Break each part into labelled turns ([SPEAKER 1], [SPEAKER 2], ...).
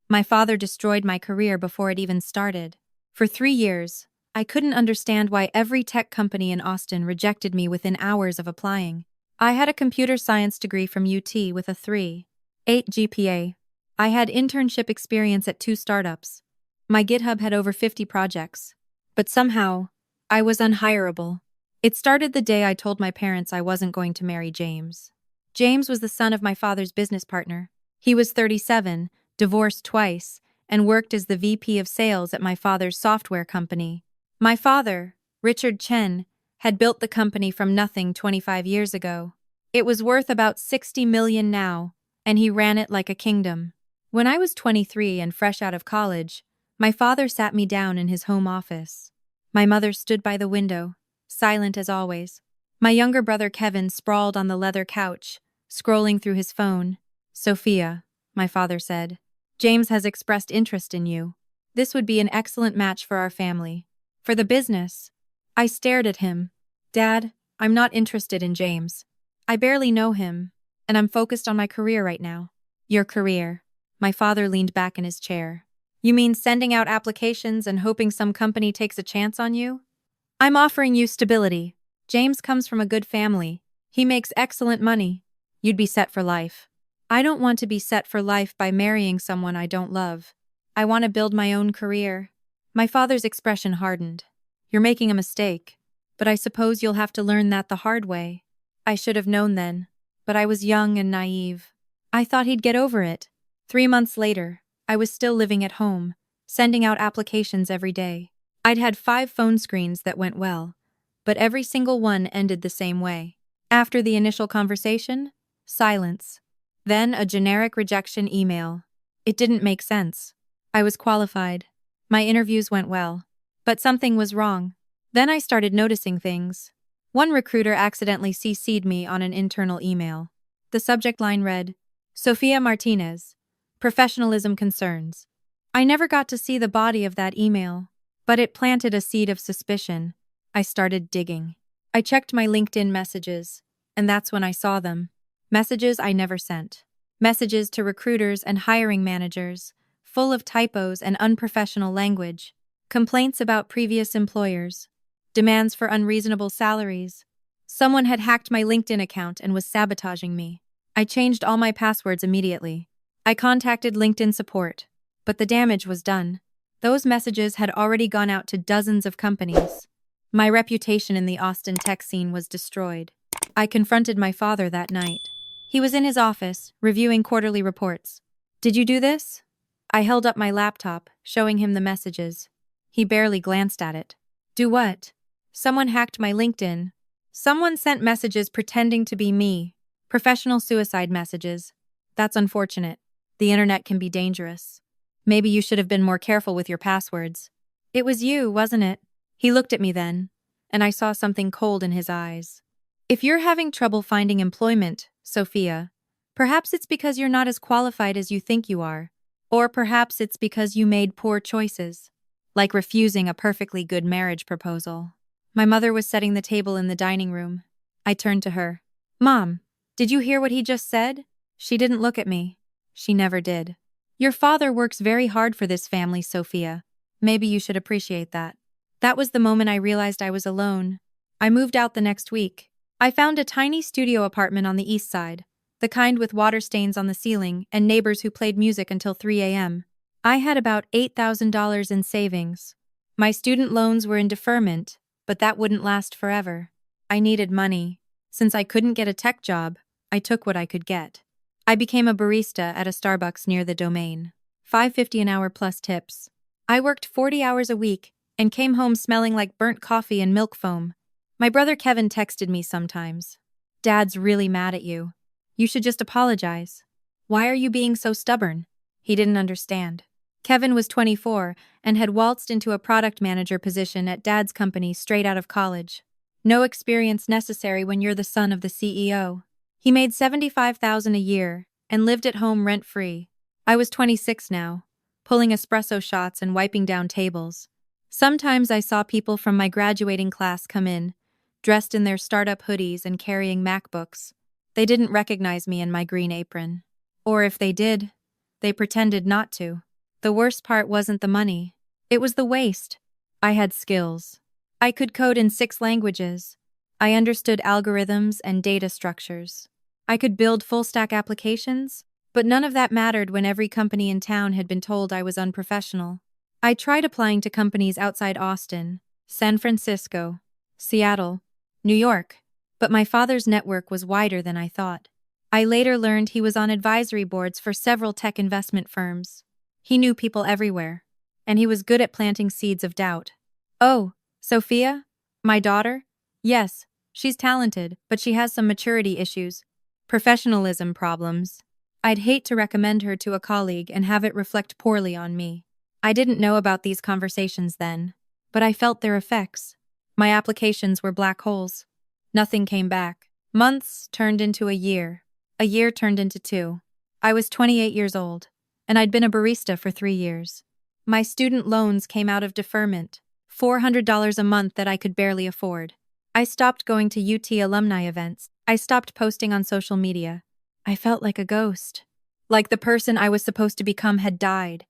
[SPEAKER 1] My father destroyed my career before it even started. For 3 years, I couldn't understand why every tech company in Austin rejected me within hours of applying. I had a computer science degree from UT with a 3.8 GPA. I had internship experience at 2 startups. My GitHub had over 50 projects. But somehow, I was unhireable. It started the day I told my parents I wasn't going to marry James. James was the son of my father's business partner. He was 37, divorced twice, and worked as the VP of sales at my father's software company. My father, Richard Chen, had built the company from nothing 25 years ago. It was worth about $60 million now, and he ran it like a kingdom. When I was 23 and fresh out of college, my father sat me down in his home office. My mother stood by the window, silent as always. My younger brother Kevin sprawled on the leather couch, scrolling through his phone. "Sophia," my father said, "James has expressed interest in you. This would be an excellent match for our family. For the business." I stared at him. "Dad, I'm not interested in James. I barely know him, and I'm focused on my career right now." "Your career?" My father leaned back in his chair. "You mean sending out applications and hoping some company takes a chance on you?" "I'm offering you stability. James comes from a good family. He makes excellent money. You'd be set for life." "I don't want to be set for life by marrying someone I don't love. I want to build my own career." My father's expression hardened. "You're making a mistake, but I suppose you'll have to learn that the hard way." I should have known then, but I was young and naive. I thought he'd get over it. 3 months later, I was still living at home, sending out applications every day. I'd had 5 phone screens that went well, but every single one ended the same way. After the initial conversation, silence. Then a generic rejection email. It didn't make sense. I was qualified. My interviews went well. But something was wrong. Then I started noticing things. One recruiter accidentally CC'd me on an internal email. The subject line read, "Sophia Martinez, professionalism concerns." I never got to see the body of that email, but it planted a seed of suspicion. I started digging. I checked my LinkedIn messages, and that's when I saw them. Messages I never sent. Messages to recruiters and hiring managers, full of typos and unprofessional language. Complaints about previous employers. Demands for unreasonable salaries. Someone had hacked my LinkedIn account and was sabotaging me. I changed all my passwords immediately. I contacted LinkedIn support, but the damage was done. Those messages had already gone out to dozens of companies. My reputation in the Austin tech scene was destroyed. I confronted my father that night. He was in his office, reviewing quarterly reports. "Did you do this?" I held up my laptop, showing him the messages. He barely glanced at it. "Do what?" "Someone hacked my LinkedIn. Someone sent messages pretending to be me. Professional suicide messages. That's unfortunate. The internet can be dangerous. Maybe you should have been more careful with your passwords." "It was you, wasn't it?" He looked at me then, and I saw something cold in his eyes. "If you're having trouble finding employment, Sophia, perhaps it's because you're not as qualified as you think you are. Or perhaps it's because you made poor choices, like refusing a perfectly good marriage proposal." My mother was setting the table in the dining room. I turned to her. "Mom, did you hear what he just said?" She didn't look at me. She never did. "Your father works very hard for this family, Sophia. Maybe you should appreciate that." That was the moment I realized I was alone. I moved out the next week. I found a tiny studio apartment on the east side, the kind with water stains on the ceiling and neighbors who played music until 3 a.m. I had about $8,000 in savings. My student loans were in deferment, but that wouldn't last forever. I needed money. Since I couldn't get a tech job, I took what I could get. I became a barista at a Starbucks near the Domain. $5.50 an hour plus tips. I worked 40 hours a week and came home smelling like burnt coffee and milk foam. My brother Kevin texted me sometimes. "Dad's really mad at you. You should just apologize. Why are you being so stubborn?" He didn't understand. Kevin was 24 and had waltzed into a product manager position at Dad's company straight out of college. No experience necessary when you're the son of the CEO. He made $75,000 a year and lived at home rent-free. I was 26 now, pulling espresso shots and wiping down tables. Sometimes I saw people from my graduating class come in, dressed in their startup hoodies and carrying MacBooks. They didn't recognize me in my green apron. Or if they did, they pretended not to. The worst part wasn't the money. It was the waste. I had skills. I could code in 6 languages. I understood algorithms and data structures. I could build full-stack applications, but none of that mattered when every company in town had been told I was unprofessional. I tried applying to companies outside Austin, San Francisco, Seattle, New York, but my father's network was wider than I thought. I later learned he was on advisory boards for several tech investment firms. He knew people everywhere, and he was good at planting seeds of doubt. Oh, Sophia? My daughter? Yes, she's talented, but she has some maturity issues, professionalism problems. I'd hate to recommend her to a colleague and have it reflect poorly on me. I didn't know about these conversations then, but I felt their effects. My applications were black holes. Nothing came back. Months turned into a year turned into 2. I was 28 years old, and I'd been a barista for 3 years. My student loans came out of deferment, $400 a month that I could barely afford. I stopped going to UT alumni events. I stopped posting on social media. I felt like a ghost. Like the person I was supposed to become had died,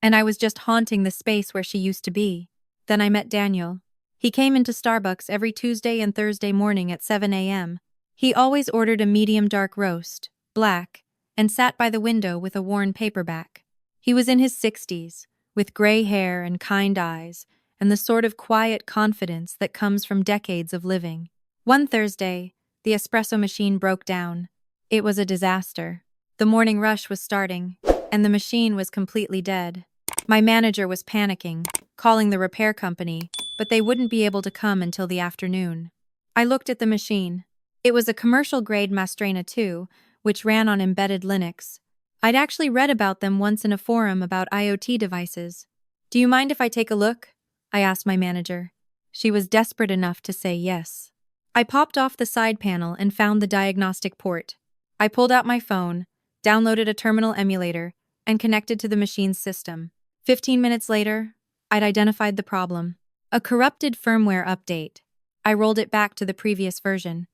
[SPEAKER 1] and I was just haunting the space where she used to be. Then I met Daniel. He came into Starbucks every Tuesday and Thursday morning at 7 a.m. He always ordered a medium dark roast, black, and sat by the window with a worn paperback. He was in his 60s, with gray hair and kind eyes, and the sort of quiet confidence that comes from decades of living. One Thursday, the espresso machine broke down. It was a disaster. The morning rush was starting, and the machine was completely dead. My manager was panicking, calling the repair company, but they wouldn't be able to come until the afternoon. I looked at the machine. It was a commercial-grade Mastrena 2, which ran on embedded Linux. I'd actually read about them once in a forum about IoT devices. "Do you mind if I take a look?" I asked my manager. She was desperate enough to say yes. I popped off the side panel and found the diagnostic port. I pulled out my phone, downloaded a terminal emulator, and connected to the machine's system. 15 minutes later, I'd identified the problem. A corrupted firmware update. I rolled it back to the previous version,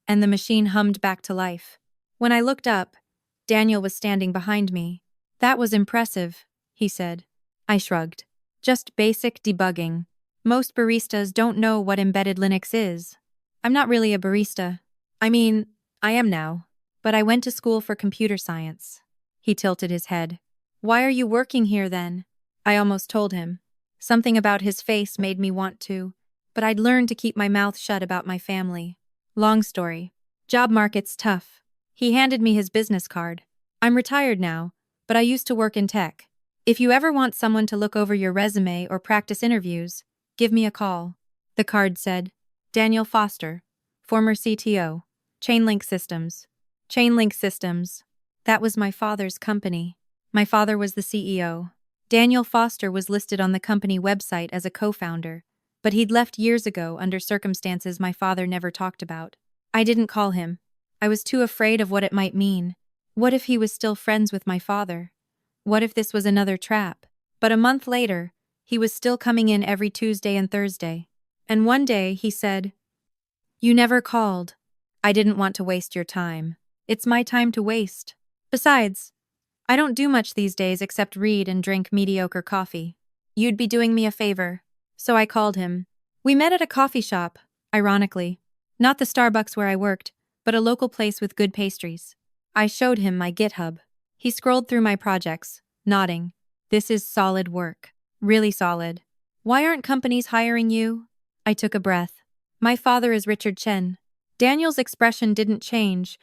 [SPEAKER 1] and the machine hummed back to life. When I looked up, Daniel was standing behind me. "That was impressive," he said. I shrugged. "Just basic debugging. Most baristas don't know what embedded Linux is. I'm not really a barista. I mean, I am now, but I went to school for computer science." He tilted his head. "Why are you working here then?" I almost told him. Something about his face made me want to, but I'd learned to keep my mouth shut about my family. Long story. Job market's tough. He handed me his business card. "I'm retired now, but I used to work in tech. If you ever want someone to look over your resume or practice interviews, give me a call." The card said, "Daniel Foster, former CTO, Chainlink Systems." Chainlink Systems. That was my father's company. My father was the CEO. Daniel Foster was listed on the company website as a co-founder, but he'd left years ago under circumstances my father never talked about. I didn't call him. I was too afraid of what it might mean. What if he was still friends with my father? What if this was another trap? But a month later, he was still coming in every Tuesday and Thursday. And one day, he said, "You never called. I didn't want to waste your time. It's my time to waste. Besides, I don't do much these days except read and drink mediocre coffee. You'd be doing me a favor." So I called him. We met at a coffee shop, ironically. Not the Starbucks where I worked, but a local place with good pastries. I showed him my GitHub. He scrolled through my projects, nodding. "This is solid work. Really solid. Why aren't companies hiring you?" I took a breath. "My father is Richard Chen." Daniel's expression didn't change,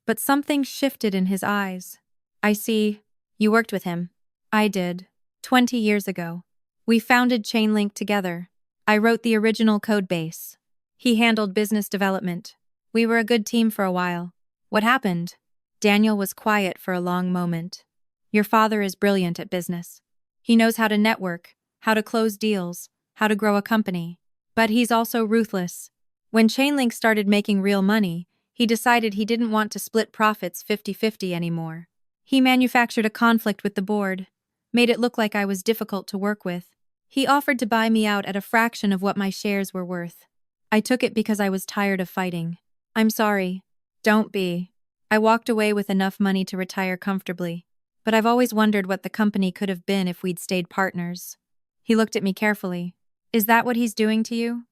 [SPEAKER 1] but something shifted in his eyes. "I see. You worked with him." I did. 20 years ago. We founded Chainlink together. I wrote the original code base. He handled business development. We were a good team for a while. What happened? Daniel was quiet for a long moment. "Your father is brilliant at business. He knows how to network, how to close deals, how to grow a company. But he's also ruthless. When Chainlink started making real money, he decided he didn't want to split profits 50-50 anymore. He manufactured a conflict with the board, made it look like I was difficult to work with. He offered to buy me out at a fraction of what my shares were worth. I took it because I was tired of fighting. I'm sorry. Don't be. I walked away with enough money to retire comfortably. but I've always wondered what the company could have been if we'd stayed partners. He looked at me carefully. Is that what he's doing to you?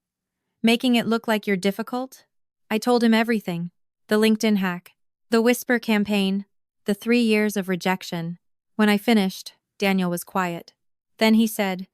[SPEAKER 1] Making it look like you're difficult? I told him everything. The LinkedIn hack, the whisper campaign, the 3 years of rejection. When I finished, Daniel was quiet. Then he said,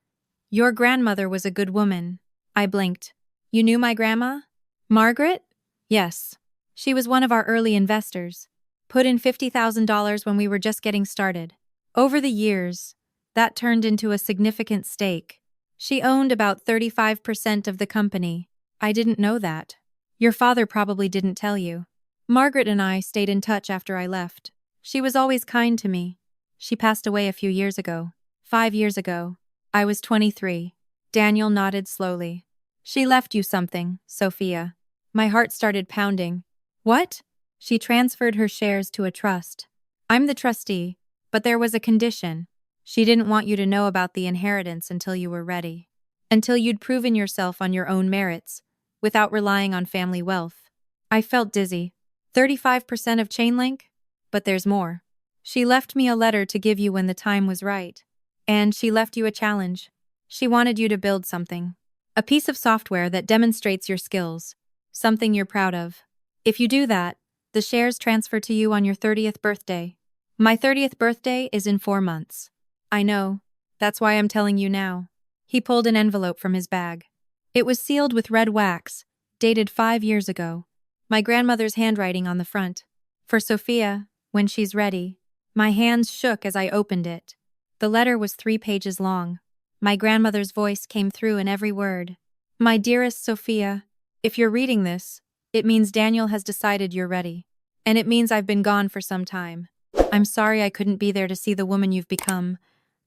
[SPEAKER 1] "Your grandmother was a good woman." I blinked. "You knew my grandma? Margaret?" "Yes. She was one of our early investors. Put in $50,000 when we were just getting started. Over the years, that turned into a significant stake. She owned about 35% of the company." "I didn't know that. Your father probably didn't tell you." "Margaret and I stayed in touch after I left. She was always kind to me. She passed away a few years ago. 5 years ago. I was 23. Daniel nodded slowly. "She left you something, Sophia." My heart started pounding. "What?" "She transferred her shares to a trust. I'm the trustee, but there was a condition. She didn't want you to know about the inheritance until you were ready. Until you'd proven yourself on your own merits, without relying on family wealth." I felt dizzy. 35% of Chainlink? But there's more. "She left me a letter to give you when the time was right. And she left you a challenge. She wanted you to build something. A piece of software that demonstrates your skills. Something you're proud of. If you do that, the shares transfer to you on your 30th birthday. My 30th birthday is in 4 months. I know. That's why I'm telling you now." He pulled an envelope from his bag. It was sealed with red wax, dated 5 years ago. My grandmother's handwriting on the front. "For Sophia, when she's ready." My hands shook as I opened it. The letter was 3 pages long. My grandmother's voice came through in every word. "My dearest Sophia, if you're reading this, it means Daniel has decided you're ready. And it means I've been gone for some time. I'm sorry I couldn't be there to see the woman you've become,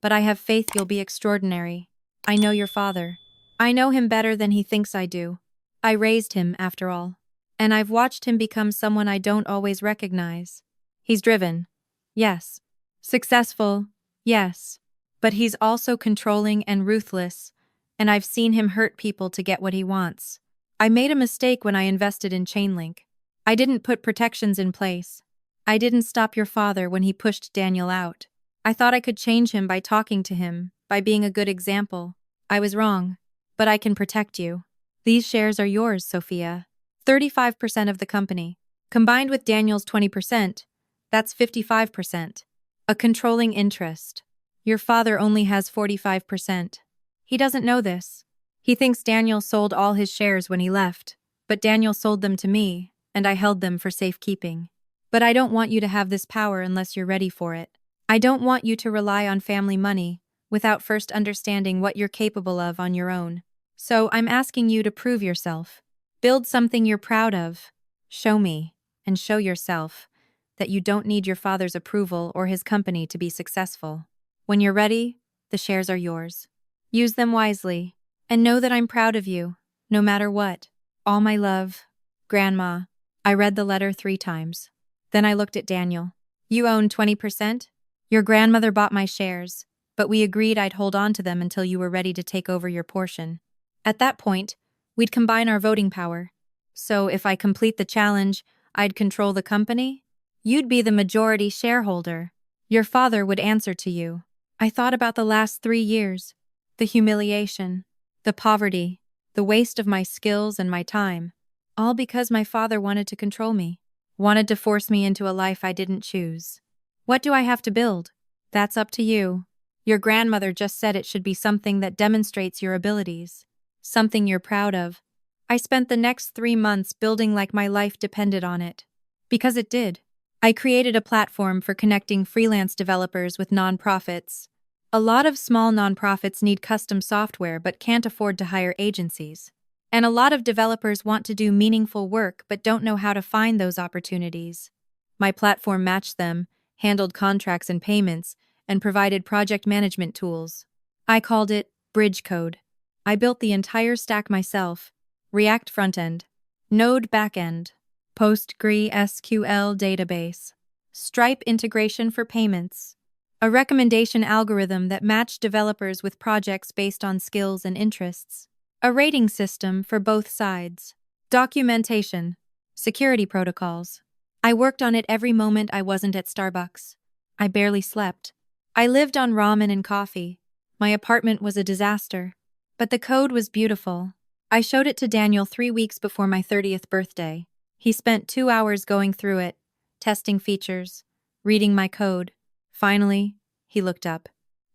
[SPEAKER 1] but I have faith you'll be extraordinary. I know your father. I know him better than he thinks I do. I raised him, after all. And I've watched him become someone I don't always recognize. He's driven. Yes. Successful. Yes. But he's also controlling and ruthless, and I've seen him hurt people to get what he wants. I made a mistake when I invested in Chainlink. I didn't put protections in place. I didn't stop your father when he pushed Daniel out. I thought I could change him by talking to him, by being a good example. I was wrong. But I can protect you. These shares are yours, Sophia. 35% of the company. Combined with Daniel's 20%, that's 55%. A controlling interest. Your father only has 45%. He doesn't know this. He thinks Daniel sold all his shares when he left, but Daniel sold them to me, and I held them for safekeeping. But I don't want you to have this power unless you're ready for it. I don't want you to rely on family money without first understanding what you're capable of on your own. So I'm asking you to prove yourself. Build something you're proud of. Show me, and show yourself, that you don't need your father's approval or his company to be successful. When you're ready, the shares are yours. Use them wisely, and know that I'm proud of you, no matter what. All my love, Grandma." I read the letter 3 times. Then I looked at Daniel. "You own 20%? Your grandmother bought my shares, but we agreed I'd hold on to them until you were ready to take over your portion. At that point, we'd combine our voting power. So if I complete the challenge, I'd control the company? You'd be the majority shareholder. Your father would answer to you." I thought about the last 3 years. The humiliation, the poverty, the waste of my skills and my time. All because my father wanted to control me. Wanted to force me into a life I didn't choose. What do I have to build? That's up to you. Your grandmother just said it should be something that demonstrates your abilities. Something you're proud of. I spent the next 3 months building like my life depended on it. Because it did. I created a platform for connecting freelance developers with nonprofits. A lot of small nonprofits need custom software but can't afford to hire agencies. And a lot of developers want to do meaningful work but don't know how to find those opportunities. My platform matched them, handled contracts and payments, and provided project management tools. I called it Bridge Code. I built the entire stack myself: React frontend, Node backend, PostgreSQL database, Stripe integration for payments, a recommendation algorithm that matched developers with projects based on skills and interests, a rating system for both sides, documentation, security protocols. I worked on it every moment I wasn't at Starbucks. I barely slept. I lived on ramen and coffee. My apartment was a disaster. But the code was beautiful. I showed it to Daniel 3 weeks before my 30th birthday. He spent 2 hours going through it, testing features, reading my code. Finally, he looked up.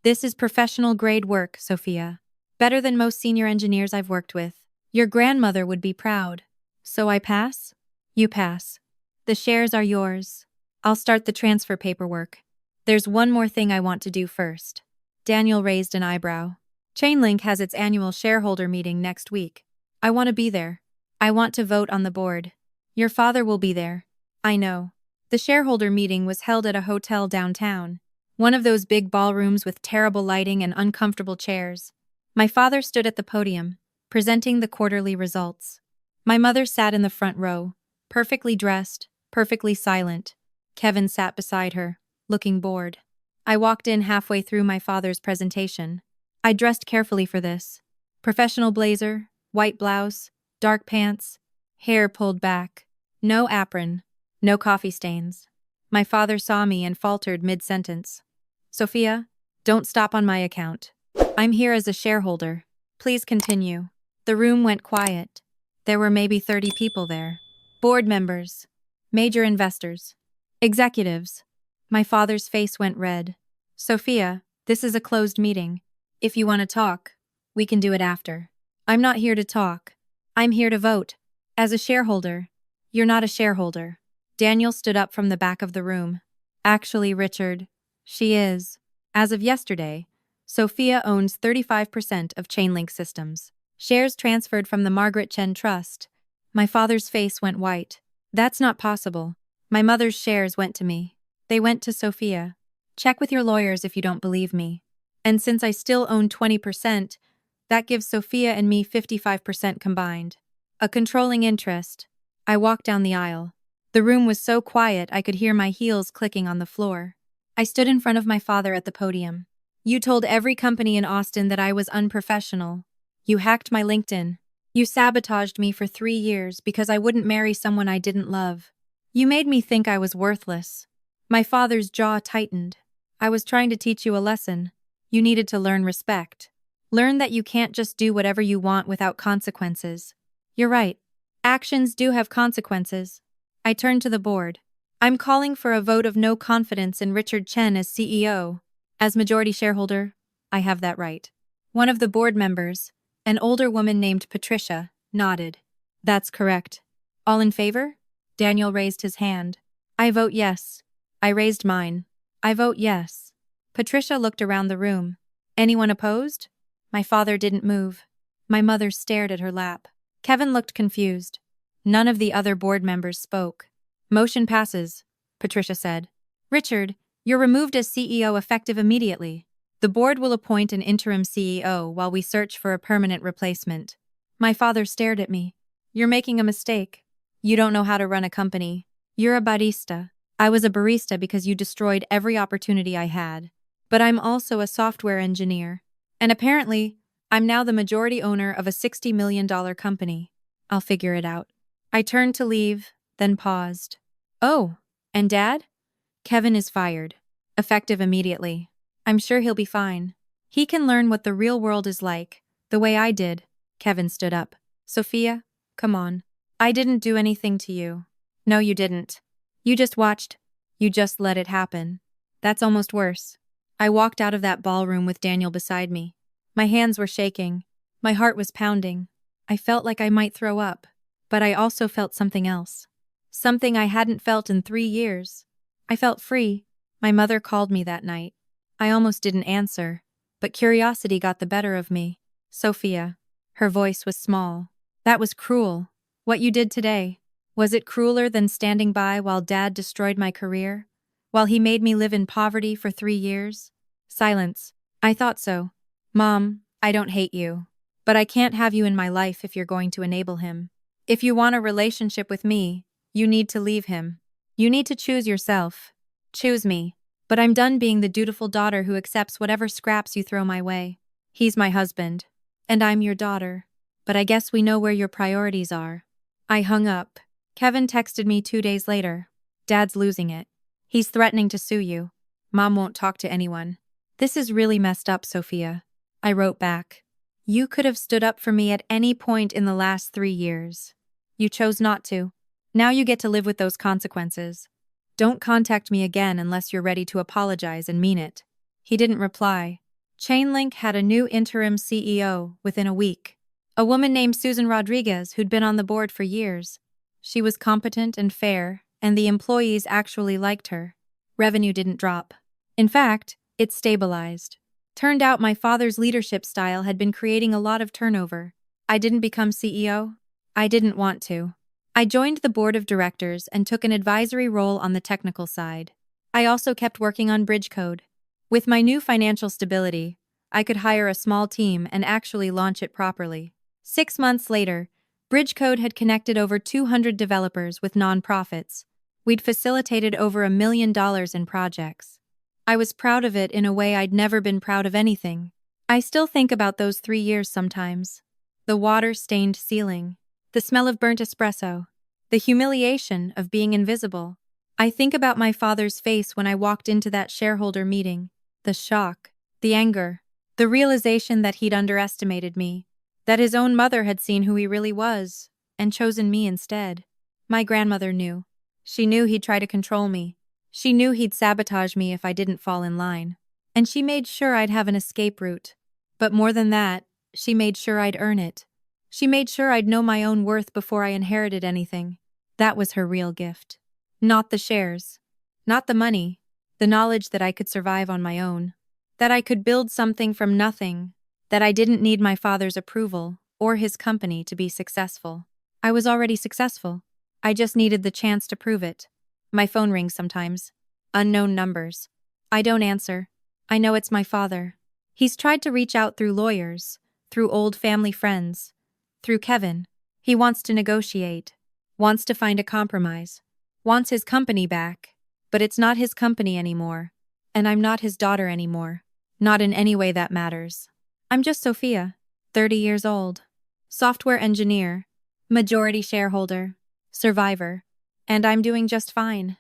[SPEAKER 1] This is professional grade work, Sophia. Better than most senior engineers I've worked with. Your grandmother would be proud. So I pass? You pass. The shares are yours. I'll start the transfer paperwork. There's one more thing I want to do first. Daniel raised an eyebrow. Chainlink has its annual shareholder meeting next week. I want to be there. I want to vote on the board. Your father will be there. I know. The shareholder meeting was held at a hotel downtown. One of those big ballrooms with terrible lighting and uncomfortable chairs. My father stood at the podium, presenting the quarterly results. My mother sat in the front row, perfectly dressed, perfectly silent. Kevin sat beside her, looking bored. I walked in halfway through my father's presentation. I dressed carefully for this. Professional blazer, white blouse, dark pants, hair pulled back. No apron, no coffee stains. My father saw me and faltered mid-sentence. Sophia, don't stop on my account. I'm here as a shareholder. Please continue. The room went quiet. There were maybe 30 people there. Board members, major investors, executives. My father's face went red. Sophia, this is a closed meeting. If you want to talk, we can do it after. I'm not here to talk. I'm here to vote. As a shareholder. You're not a shareholder. Daniel stood up from the back of the room. Actually, Richard, she is. As of yesterday, Sophia owns 35% of Chainlink Systems. Shares transferred from the Margaret Chen Trust. My father's face went white. That's not possible. My mother's shares went to me. They went to Sophia. Check with your lawyers if you don't believe me. And since I still own 20%, that gives Sophia and me 55% combined. A controlling interest. I walked down the aisle. The room was so quiet I could hear my heels clicking on the floor. I stood in front of my father at the podium. You told every company in Austin that I was unprofessional. You hacked my LinkedIn. You sabotaged me for 3 years because I wouldn't marry someone I didn't love. You made me think I was worthless. My father's jaw tightened. I was trying to teach you a lesson. You needed to learn respect. Learn that you can't just do whatever you want without consequences. You're right. Actions do have consequences. I turned to the board. I'm calling for a vote of no confidence in Richard Chen as CEO. As majority shareholder, I have that right. One of the board members, an older woman named Patricia, nodded. That's correct. All in favor? Daniel raised his hand. I vote yes. I raised mine. I vote yes. Patricia looked around the room. Anyone opposed? My father didn't move. My mother stared at her lap. Kevin looked confused. None of the other board members spoke. Motion passes, Patricia said. Richard, you're removed as CEO effective immediately. The board will appoint an interim CEO while we search for a permanent replacement. My father stared at me. You're making a mistake. You don't know how to run a company. You're a barista. I was a barista because you destroyed every opportunity I had. But I'm also a software engineer. And apparently, I'm now the majority owner of a $60 million company. I'll figure it out. I turned to leave, then paused. Oh, and Dad? Kevin is fired. Effective immediately. I'm sure he'll be fine. He can learn what the real world is like, the way I did. Kevin stood up. Sophia, come on. I didn't do anything to you. No, you didn't. You just watched. You just let it happen. That's almost worse. I walked out of that ballroom with Daniel beside me. My hands were shaking. My heart was pounding. I felt like I might throw up. But I also felt something else. Something I hadn't felt in 3 years. I felt free. My mother called me that night. I almost didn't answer, but curiosity got the better of me. Sophia. Her voice was small. That was cruel. What you did today. Was it crueler than standing by while Dad destroyed my career? While he made me live in poverty for 3 years? Silence. I thought so. Mom, I don't hate you. But I can't have you in my life if you're going to enable him. If you want a relationship with me, you need to leave him. You need to choose yourself. Choose me. But I'm done being the dutiful daughter who accepts whatever scraps you throw my way. He's my husband. And I'm your daughter. But I guess we know where your priorities are. I hung up. Kevin texted me 2 days later. Dad's losing it. He's threatening to sue you. Mom won't talk to anyone. This is really messed up, Sophia. I wrote back. You could have stood up for me at any point in the last 3 years. You chose not to. Now you get to live with those consequences. Don't contact me again unless you're ready to apologize and mean it. He didn't reply. Chainlink had a new interim CEO within a week. A woman named Susan Rodriguez who'd been on the board for years. She was competent and fair, and the employees actually liked her. Revenue didn't drop. In fact, it stabilized. Turned out my father's leadership style had been creating a lot of turnover. I didn't become CEO. I didn't want to. I joined the board of directors and took an advisory role on the technical side. I also kept working on bridge code. With my new financial stability, I could hire a small team and actually launch it properly. 6 months later, Bridge Code had connected over 200 developers with nonprofits. We'd facilitated over $1 million in projects. I was proud of it in a way I'd never been proud of anything. I still think about those 3 years sometimes. The water-stained ceiling, the smell of burnt espresso, the humiliation of being invisible. I think about my father's face when I walked into that shareholder meeting, the shock, the anger, the realization that he'd underestimated me, that his own mother had seen who he really was, and chosen me instead. My grandmother knew. She knew he'd try to control me. She knew he'd sabotage me if I didn't fall in line. And she made sure I'd have an escape route. But more than that, she made sure I'd earn it. She made sure I'd know my own worth before I inherited anything. That was her real gift. Not the shares. Not the money. The knowledge that I could survive on my own. That I could build something from nothing. That I didn't need my father's approval or his company to be successful. I was already successful. I just needed the chance to prove it. My phone rings sometimes. Unknown numbers. I don't answer. I know it's my father. He's tried to reach out through lawyers, through old family friends, through Kevin. He wants to negotiate, wants to find a compromise, wants his company back. But it's not his company anymore. And I'm not his daughter anymore. Not in any way that matters. I'm just Sophia, 30 years old. Software engineer, majority shareholder, survivor. And I'm doing just fine.